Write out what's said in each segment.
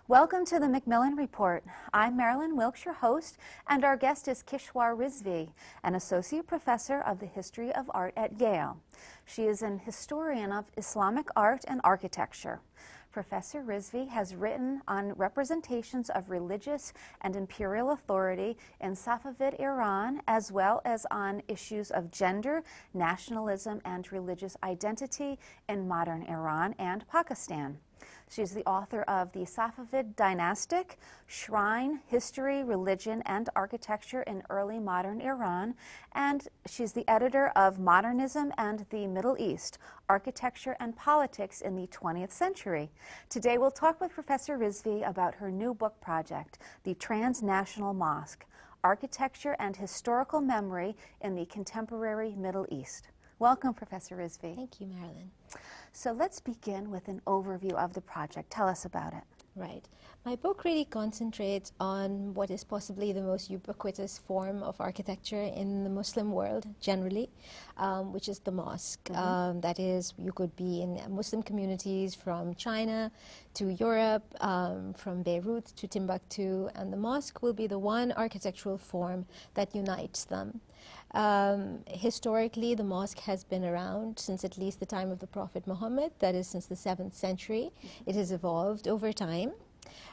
Welcome to the MacMillan Report. I'm Marilyn Wilkes, your host, and our guest is Kishwar Rizvi, an associate professor of the history of art at Yale. She is an historian of Islamic art and architecture. Professor Rizvi has written on representations of religious and imperial authority in Safavid Iran, as well as on issues of gender, nationalism, and religious identity in modern Iran and Pakistan. She's the author of the Safavid Dynastic Shrine, History, Religion, and Architecture in Early Modern Iran, and she's the editor of Modernism and the Middle East, Architecture and Politics in the 20th Century. Today we'll talk with Professor Rizvi about her new book project, the Transnational Mosque, Architecture and Historical Memory in the Contemporary Middle East. Welcome, Professor Rizvi. Thank you, Marilyn. So let's begin with an overview of the project. Tell us about it. Right. My book really concentrates on what is possibly the most ubiquitous form of architecture in the Muslim world generally, which is the mosque. That is, you could be in Muslim communities from China to Europe, from Beirut to Timbuktu, and the mosque will be the one architectural form that unites them. Historically, the mosque has been around since at least the time of the Prophet Muhammad, that is since the 7th century. It has evolved over time.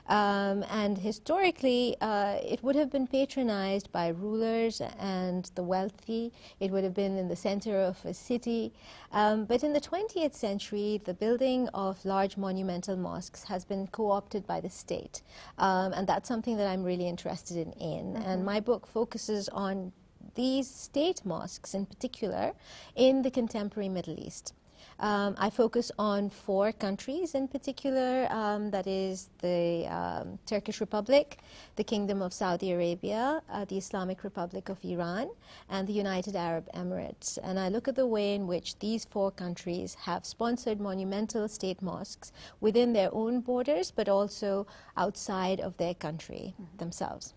And historically, it would have been patronized by rulers and the wealthy. It would have been in the center of a city. But in the 20th century, the building of large monumental mosques has been co-opted by the state. And that's something that I'm really interested in. And my book focuses on these state mosques in particular in the contemporary Middle East. I focus on 4 countries in particular, that is the Turkish Republic, the Kingdom of Saudi Arabia, the Islamic Republic of Iran, and the United Arab Emirates. And I look at the way in which these 4 countries have sponsored monumental state mosques within their own borders, but also outside of their country themselves.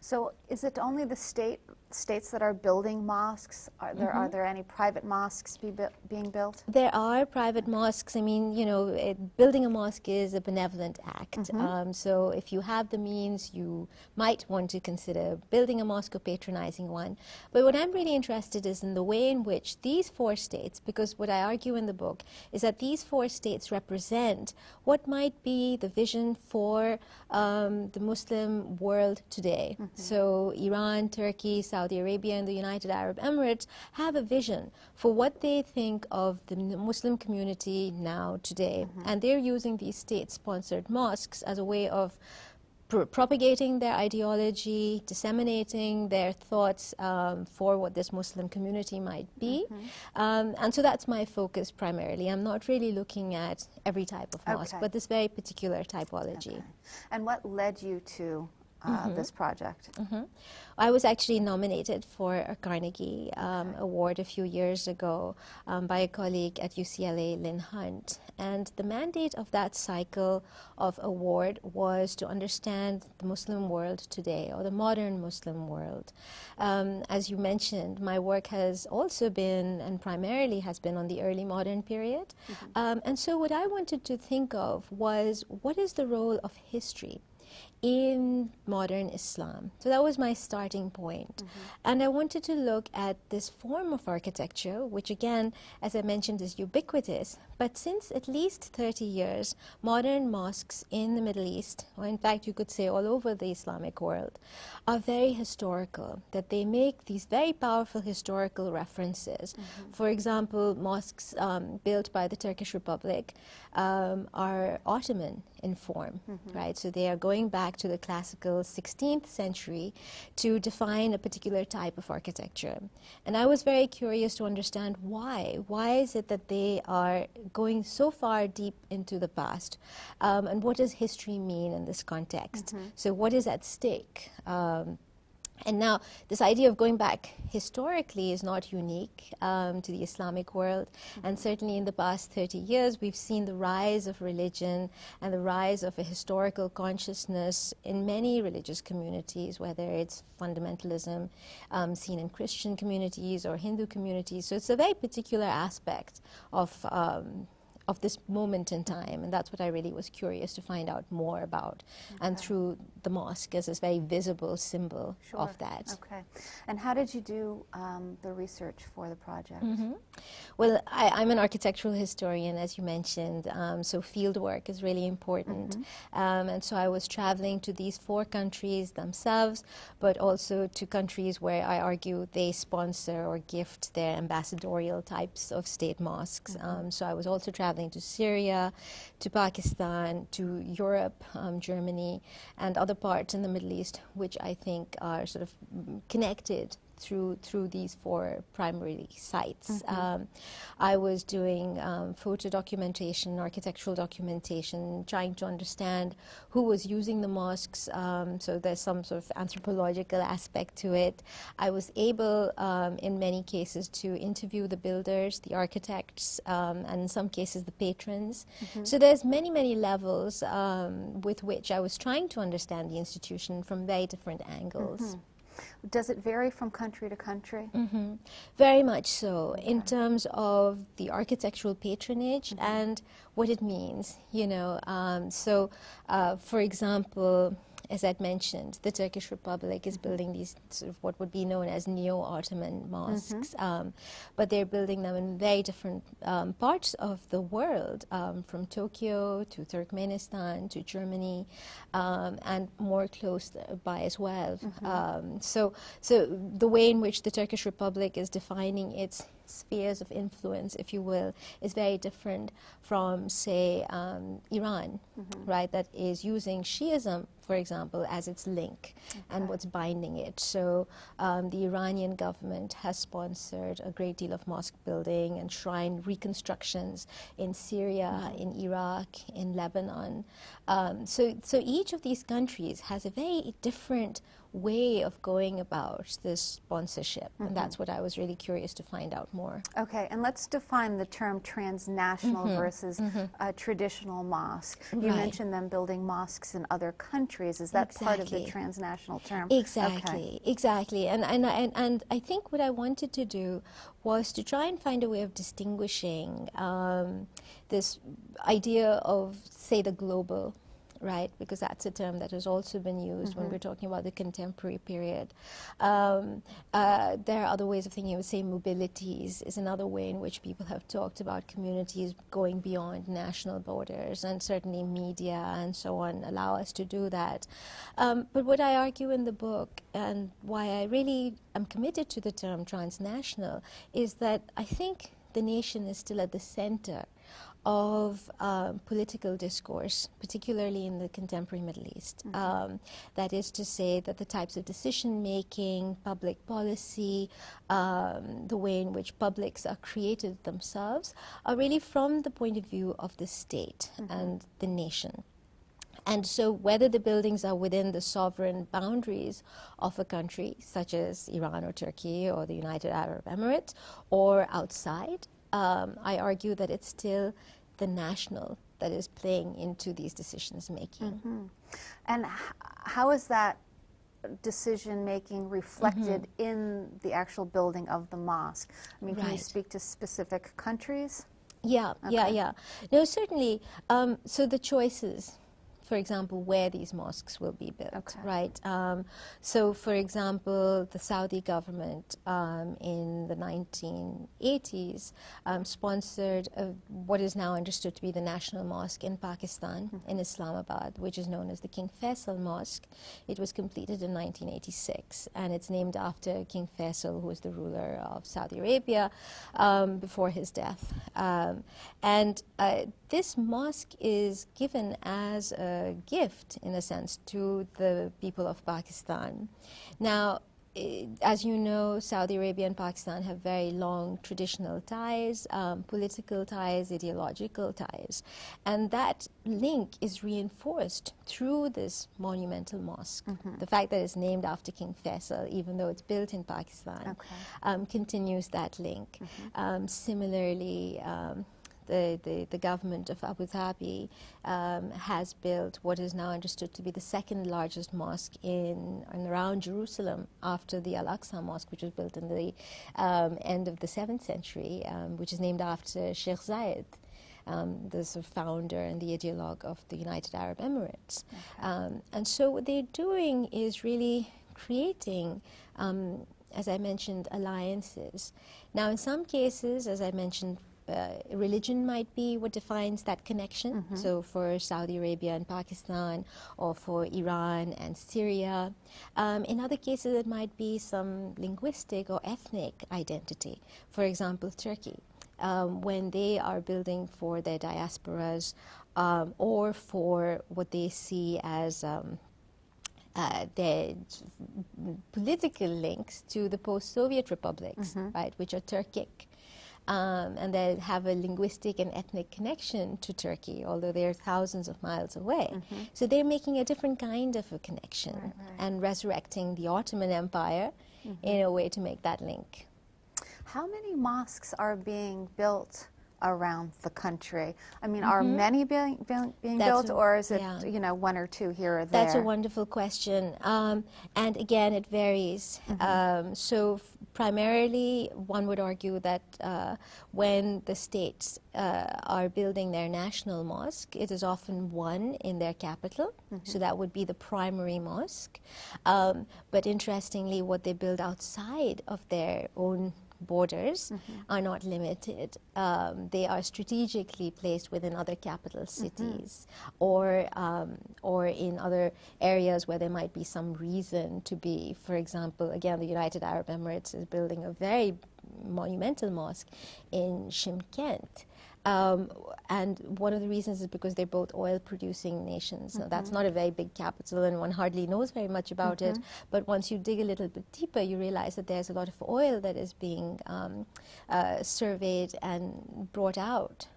So is it only the states that are building mosques? Are there any private mosques being built? There are private mosques. I mean, you know, building a mosque is a benevolent act. So if you have the means, you might want to consider building a mosque or patronizing one. But what I'm really interested is in the way in which these 4 states, because what I argue in the book is that these 4 states represent what might be the vision for the Muslim world today. So Iran, Turkey, Saudi Arabia, and the United Arab Emirates have a vision for what they think of the Muslim community now today. And they're using these state-sponsored mosques as a way of propagating their ideology, disseminating their thoughts for what this Muslim community might be. And so that's my focus primarily. I'm not really looking at every type of mosque, but this very particular typology. And what led you to this project? I was actually nominated for a Carnegie Award a few years ago by a colleague at UCLA, Lynn Hunt. And the mandate of that cycle of award was to understand the Muslim world today, or the modern Muslim world. As you mentioned, my work has also been, and primarily has been, on the early modern period. And so what I wanted to think of was, what is the role of history in modern Islam? So that was my starting point. And I wanted to look at this form of architecture, which again, as I mentioned, is ubiquitous. But since at least 30 years, modern mosques in the Middle East, or in fact you could say all over the Islamic world, are very historical, that they make these very powerful historical references. For example, mosques built by the Turkish Republic are Ottoman in form, right? So they are going back to the classical 16th century to define a particular type of architecture. And I was very curious to understand why. Why is it that they are going so far deep into the past? And what does history mean in this context? So what is at stake? And now, this idea of going back historically is not unique to the Islamic world. And certainly in the past 30 years, we've seen the rise of religion and the rise of a historical consciousness in many religious communities, whether it's fundamentalism seen in Christian communities or Hindu communities. So it's a very particular aspect of of this moment in time, and that's what I really was curious to find out more about. And through the mosque as this very visible symbol of that. Okay. And how did you do the research for the project? Well, I'm an architectural historian, as you mentioned, so field work is really important. And so I was traveling to these 4 countries themselves, but also to countries where I argue they sponsor or gift their ambassadorial types of state mosques. So I was also traveling to Syria, to Pakistan, to Europe, Germany, and other parts in the Middle East, which I think are sort of connected through these 4 primary sites. I was doing photo documentation, architectural documentation, trying to understand who was using the mosques, so there's some sort of anthropological aspect to it. I was able, in many cases, to interview the builders, the architects, and in some cases the patrons. So there's many levels with which I was trying to understand the institution from very different angles. Does it vary from country to country? Very much so, in terms of the architectural patronage and what it means, you know. For example, as I'd mentioned, the Turkish Republic is building these sort of what would be known as neo-Ottoman mosques, but they're building them in very different parts of the world, from Tokyo to Turkmenistan to Germany, and more close by as well. So the way in which the Turkish Republic is defining its spheres of influence, if you will, is very different from, say, Iran, right, that is using Shiism, for example, as its link and what's binding it. So the Iranian government has sponsored a great deal of mosque building and shrine reconstructions in Syria, in Iraq, in Lebanon. So each of these countries has a very different way of going about this sponsorship, and that's what I was really curious to find out more. Okay, and let's define the term transnational versus a traditional mosque. You mentioned them building mosques in other countries. Is that part of the transnational term? Exactly, exactly. And I think what I wanted to do was to try and find a way of distinguishing this idea of, say, the global, right, because that's a term that has also been used when we're talking about the contemporary period. There are other ways of thinking. I would say mobilities is another way in which people have talked about communities going beyond national borders, and certainly media and so on allow us to do that. But what I argue in the book, and why I really am committed to the term transnational, is that I think the nation is still at the center of political discourse, particularly in the contemporary Middle East. That is to say that the types of decision-making, public policy, the way in which publics are created themselves are really from the point of view of the state and the nation. And so whether the buildings are within the sovereign boundaries of a country, such as Iran or Turkey or the United Arab Emirates, or outside, I argue that it's still the national that is playing into these decisions making. And how is that decision making reflected in the actual building of the mosque? I mean, can you speak to specific countries? Yeah, yeah. No, certainly. So the choices, for example, where these mosques will be built, right? So, for example, the Saudi government in the 1980s sponsored what is now understood to be the National Mosque in Pakistan, in Islamabad, which is known as the King Faisal Mosque. It was completed in 1986, and it's named after King Faisal, who was the ruler of Saudi Arabia before his death. This mosque is given as a gift, in a sense, to the people of Pakistan. Now, as you know, Saudi Arabia and Pakistan have very long traditional ties, political ties, ideological ties. And that link is reinforced through this monumental mosque. The fact that it's named after King Faisal, even though it's built in Pakistan, continues that link. Similarly, the government of Abu Dhabi has built what is now understood to be the second largest mosque in and around Jerusalem, after the Al-Aqsa Mosque, which was built in the end of the 7th century, which is named after Sheikh Zayed. the sort of founder and the ideologue of the United Arab Emirates. And so what they're doing is really creating, as I mentioned, alliances. Now, in some cases, as I mentioned, religion might be what defines that connection. So for Saudi Arabia and Pakistan, or for Iran and Syria. In other cases, it might be some linguistic or ethnic identity. For example, Turkey, when they are building for their diasporas or for what they see as their political links to the post-Soviet republics, right, which are Turkic. And they have a linguistic and ethnic connection to Turkey, although they're thousands of miles away. So they're making a different kind of a connection and resurrecting the Ottoman Empire in a way to make that link. How many mosques are being built around the country? I mean, are many being built, or is it, you know, one or two here or there? That's a wonderful question. And again, it varies. So primarily, one would argue that when the states are building their national mosque, it is often one in their capital. So that would be the primary mosque. But interestingly, what they build outside of their own borders are not limited. They are strategically placed within other capital cities or in other areas where there might be some reason to be. For example, again, the United Arab Emirates is building a very monumental mosque in Shymkent. And one of the reasons is because they're both oil-producing nations. Now, that's not a very big capital, and one hardly knows very much about it. But once you dig a little bit deeper, you realize that there's a lot of oil that is being surveyed and brought out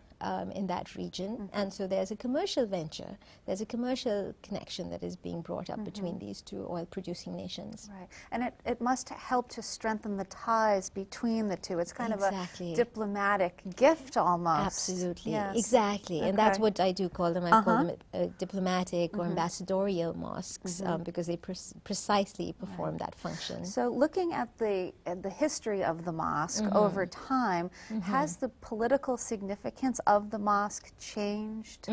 in that region. And so there's a commercial venture, there's a commercial connection that is being brought up between these two oil-producing nations. Right. And it must help to strengthen the ties between the two. It's kind of a diplomatic gift almost. Absolutely. Yes. Exactly. And that's what I do call them. I call them diplomatic or ambassadorial mosques because they precisely perform that function. So looking at the history of the mosque over time, has the political significance of the mosque changed?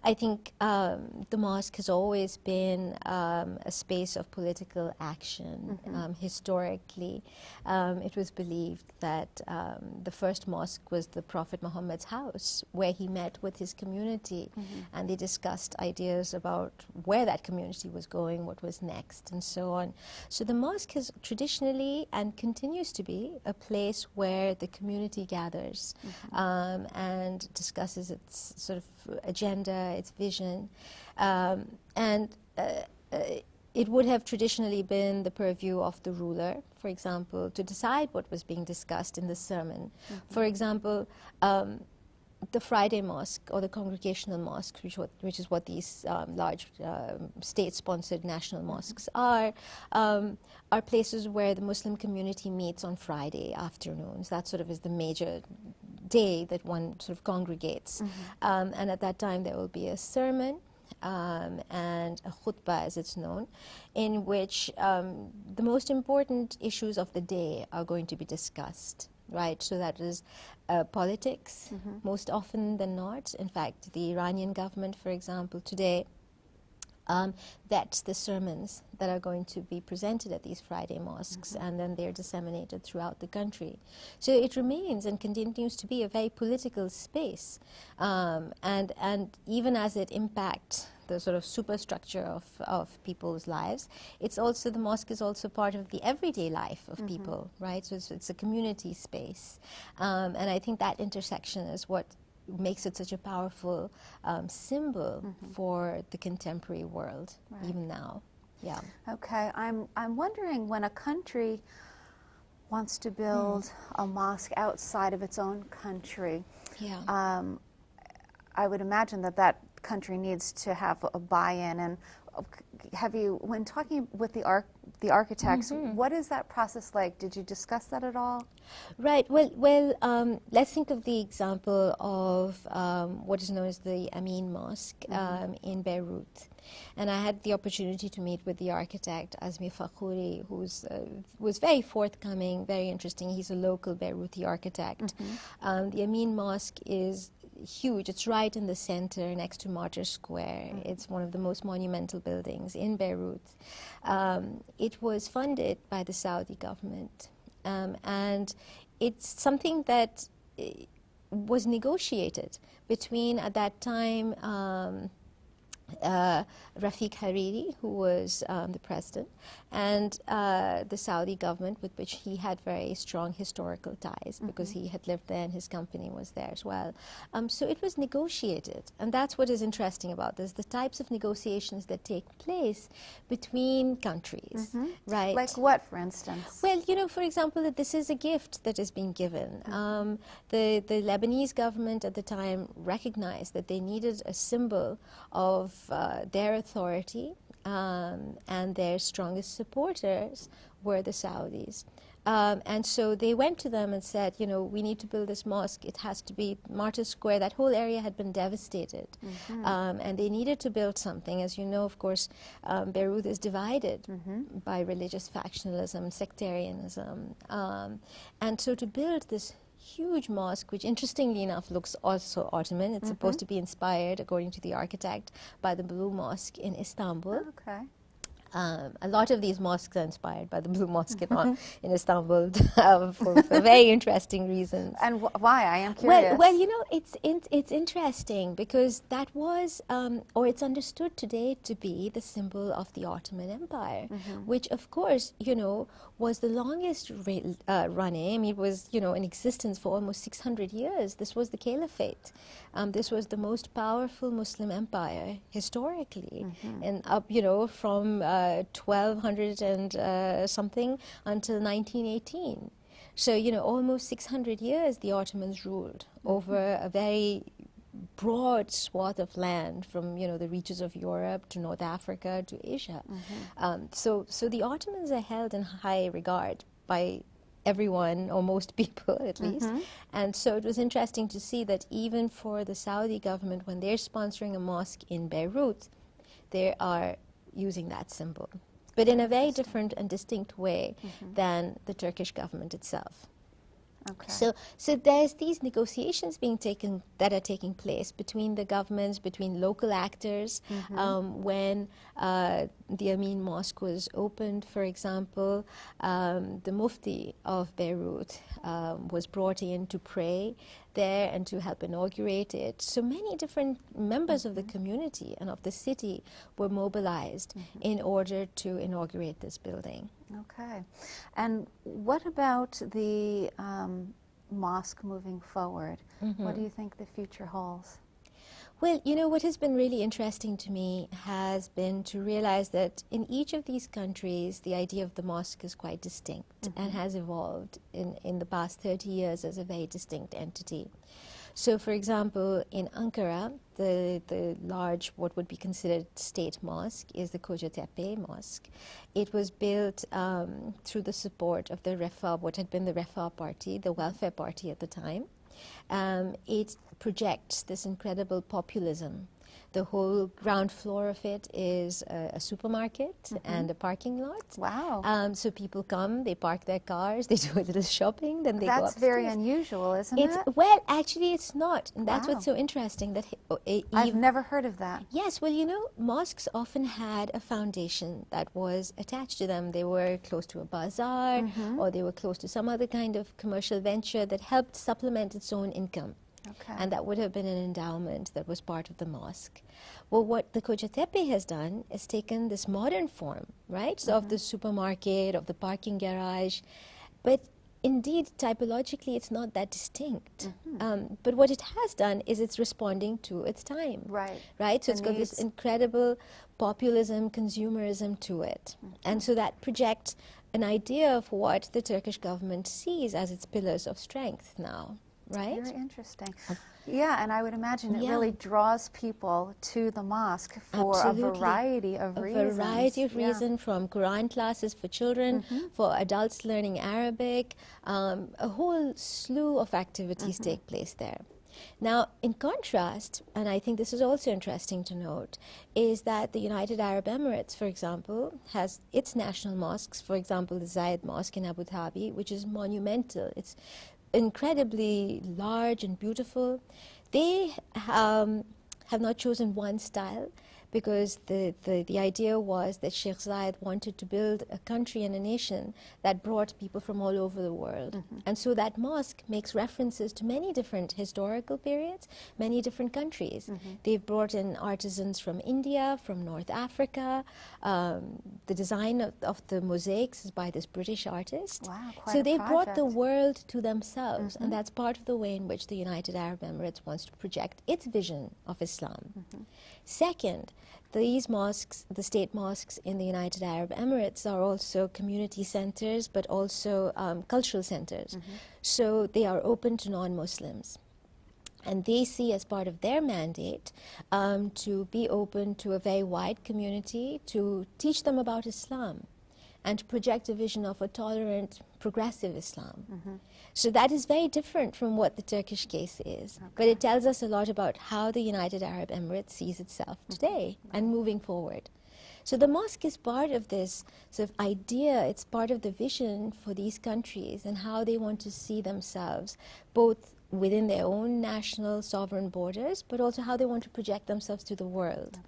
I think the mosque has always been a space of political action. Historically, it was believed that the first mosque was the Prophet Muhammad's house, where he met with his community, and they discussed ideas about where that community was going, what was next, and so on. So the mosque has traditionally and continues to be a place where the community gathers and discusses its sort of agenda, its vision, and it would have traditionally been the purview of the ruler, for example, to decide what was being discussed in the sermon. For example, the Friday mosque or the congregational mosque, which is what these large state-sponsored national mosques are places where the Muslim community meets on Friday afternoons. That sort of is the major day that one sort of congregates. And at that time there will be a sermon and a khutbah, as it's known, in which the most important issues of the day are going to be discussed. Right, so that is politics, most often than not. In fact, the Iranian government, for example, today vets the sermons that are going to be presented at these Friday mosques, and then they're disseminated throughout the country. So it remains and continues to be a very political space, and even as it impacts the sort of superstructure of people's lives, it's also, the mosque is also part of the everyday life of people, right? So it's a community space, and I think that intersection is what makes it such a powerful symbol for the contemporary world, even now. Yeah. Okay, I'm wondering, when a country wants to build a mosque outside of its own country, I would imagine that that country needs to have a buy-in. And have you, when talking with the architects, what is that process like? Did you discuss that at all? Right. Well, let's think of the example of what is known as the Amin Mosque in Beirut. And I had the opportunity to meet with the architect, Azmi Fakhouri, who was very forthcoming, very interesting. He's a local Beiruti architect. The Amin Mosque is huge. It's right in the center next to Martyr Square. It's one of the most monumental buildings in Beirut. It was funded by the Saudi government, and it's something that was negotiated between, at that time, Rafiq Hariri, who was the president, and the Saudi government, with which he had very strong historical ties, because he had lived there and his company was there as well. So it was negotiated, and that's what is interesting about this, the types of negotiations that take place between countries, right? Like what, for instance? Well, you know, for example, that this is a gift that is being given. The Lebanese government at the time recognized that they needed a symbol of their authority, and their strongest supporters were the Saudis. And so they went to them and said, you know, we need to build this mosque. It has to be Martyr Square. That whole area had been devastated. And they needed to build something. As you know, of course, Beirut is divided by religious factionalism, sectarianism. And so to build this huge mosque, which interestingly enough looks also Ottoman. It's supposed to be inspired, according to the architect, by the Blue Mosque in Istanbul. Okay. A lot of these mosques are inspired by the Blue Mosque in Istanbul for very interesting reasons. And why? I am curious. Well, you know, it's interesting because that was, or it's understood today to be the symbol of the Ottoman Empire, which, of course, you know, was the longest running. I mean, it was, you know, in existence for almost 600 years. This was the Caliphate. This was the most powerful Muslim empire historically, and up, you know, from 1200 and something until 1918. So, you know, almost 600 years the Ottomans ruled over a very broad swath of land, from, you know, the reaches of Europe to North Africa to Asia. So the Ottomans are held in high regard by everyone, or most people at least. And so it was interesting to see that even for the Saudi government, when they're sponsoring a mosque in Beirut, they are using that symbol, but in a very different and distinct way than the Turkish government itself. Okay. So there's these negotiations that are taking place between the governments, between local actors. When the Amin Mosque was opened, for example, the Mufti of Beirut was brought in to pray there and to help inaugurate it. So many different members of the community and of the city were mobilized in order to inaugurate this building. Okay. And what about the mosque moving forward? What do you think the future holds? Well, you know, what has been really interesting to me has been to realize that in each of these countries, the idea of the mosque is quite distinct and has evolved in the past 30 years as a very distinct entity. So, for example, in Ankara, the large, what would be considered state mosque, is the Kocatepe Mosque. It was built through the support of the Refah, what had been the Refah Party, the welfare party at the time. It projects this incredible populism. The whole ground floor of it is a supermarket and a parking lot. Wow. So people come, they park their cars, they do a little shopping, then they go upstairs. That's very unusual, isn't it? Well, actually it's not. And that's what's so interesting. That I've never heard of that. Yes, well, you know, mosques often had a foundation that was attached to them. They were close to a bazaar, or they were close to some other kind of commercial venture that helped supplement its own income. Okay. And that would have been an endowment that was part of the mosque. Well, what the Kocatepe has done is taken this modern form, right? So of the supermarket, of the parking garage, but indeed, typologically, it's not that distinct. But what it has done is it's responding to its time. Right. Right? So it's got this incredible populism, consumerism to it. And so that projects an idea of what the Turkish government sees as its pillars of strength now. Right? Very interesting. Yeah, and I would imagine it really draws people to the mosque for a variety of reasons. A variety of reasons, from Quran classes for children, for adults learning Arabic. A whole slew of activities take place there. Now, in contrast, and I think this is also interesting to note, is that the United Arab Emirates, for example, has its national mosques. For example, the Zayed Mosque in Abu Dhabi, which is monumental. It's incredibly large and beautiful. They have not chosen one style, because the idea was that Sheikh Zayed wanted to build a country and a nation that brought people from all over the world. And so that mosque makes references to many different historical periods, many different countries. They've brought in artisans from India, from North Africa. The design of the mosaics is by this British artist. Wow, quite so a they've brought the project. world to themselves, and that's part of the way in which the United Arab Emirates wants to project its vision of Islam. Second, these mosques, the state mosques in the United Arab Emirates, are also community centers, but also cultural centers. So they are open to non-Muslims. And they see as part of their mandate to be open to a very wide community, to teach them about Islam, and to project a vision of a tolerant, progressive Islam. So that is very different from what the Turkish case is. But it tells us a lot about how the United Arab Emirates sees itself today and moving forward. So the mosque is part of this sort of idea, it's part of the vision for these countries and how they want to see themselves, both within their own national sovereign borders, but also how they want to project themselves to the world.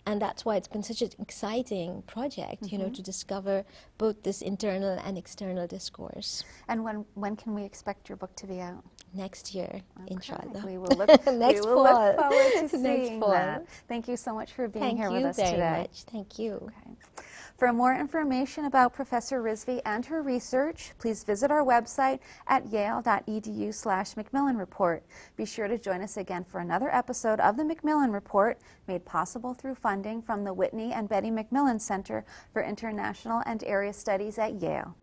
And that's why it's been such an exciting project, you know, to discover both this internal and external discourse. And when can we expect your book to be out? Next year, inshallah. We will look, look forward to seeing fall. that. Thank you so much for being here with us today. Thank you very much. Thank you. Okay. For more information about Professor Rizvi and her research, please visit our website at yale.edu/Macmillan Report. Be sure to join us again for another episode of the Macmillan Report, made possible through funding from the Whitney and Betty Macmillan Center for International and Area Studies at Yale.